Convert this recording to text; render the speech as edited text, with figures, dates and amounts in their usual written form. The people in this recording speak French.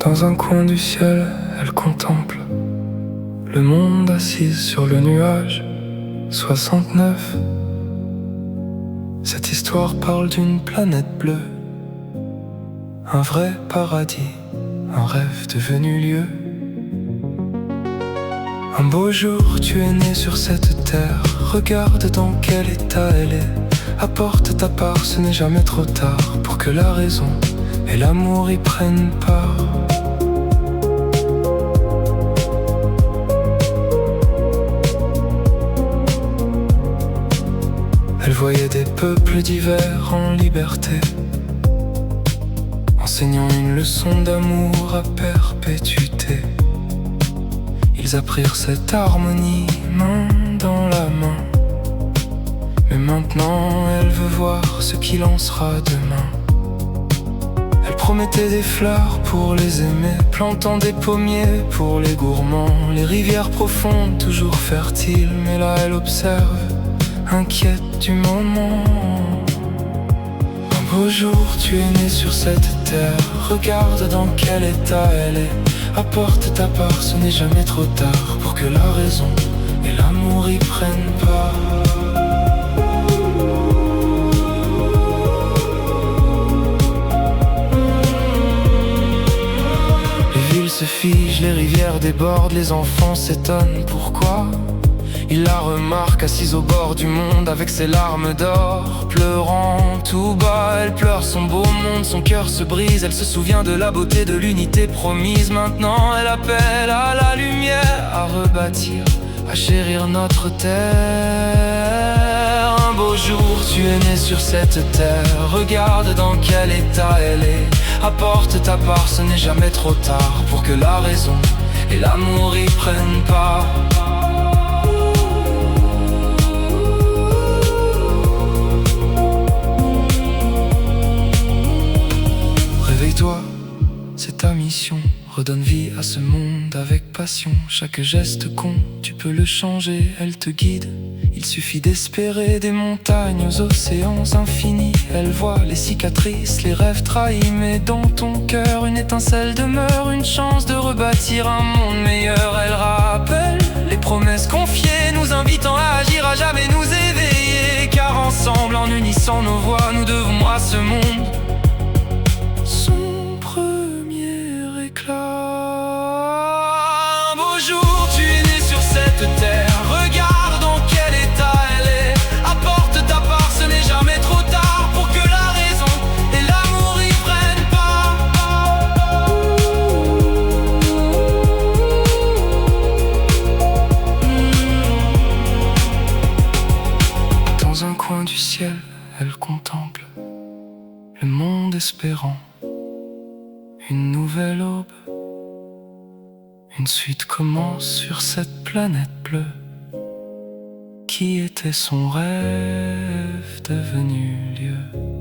Dans un coin du ciel, elle contemple le monde assise sur le nuage 69. Cette histoire parle d'une planète bleue, un vrai paradis, un rêve devenu lieu. Un beau jour, tu es né sur cette terre. Regarde dans quel état elle est. Apporte ta part, ce n'est jamais trop tard pour que la raison et l'amour y prennent part. Elle voyait des peuples divers en liberté, enseignant une leçon d'amour à perpétuité. Ils apprirent cette harmonie main dans la main. Mais maintenant elle veut voir ce qu'il en sera demain. Elle promettait des fleurs pour les aimer, plantant des pommiers pour les gourmands. Les rivières profondes toujours fertiles, mais là elle observe, inquiète du moment. Un beau jour tu es né sur cette terre. Regarde dans quel état elle est. Apporte ta part, ce n'est jamais trop tard pour que la raison et l'amour y prennent part. Les villes se figent, les rivières débordent, les enfants s'étonnent. Pourquoi? Ils la remarquent assise au bord du monde avec ses larmes d'or. Pleurant tout bas, elle pleure son beau monde. Son cœur se brise, elle se souvient de la beauté de l'unité promise. Maintenant elle appelle à la lumière, à rebâtir, à chérir notre terre. Un beau jour tu es né sur cette terre. Regarde dans quel état elle est. Apporte ta part, ce n'est jamais trop tard pour que la raison et l'amour y prennent part. Réveille-toi, c'est ta mission. Redonne vie à ce monde avec passion. Chaque geste compte, tu peux le changer, elle te guide. Il suffit d'espérer, des montagnes aux océans infinis. Elle voit les cicatrices, les rêves trahis, mais dans ton cœur une étincelle demeure, une chance de rebâtir un monde meilleur. Elle rappelle les promesses confiées, nous invitant à agir, à jamais nous éveiller. Car ensemble, en unissant nos voix, nous devons à ce monde son premier éclat. Un beau jour, tu es né sur cette terre. Regarde dans quel état elle est. Apporte ta part, ce n'est jamais trop tard pour que la raison et l'amour y prennent part. Dans un coin du ciel, elle contemple le monde espérant une nouvelle aube. Une suite commence sur cette planète bleue qui était son rêve devenu lieu.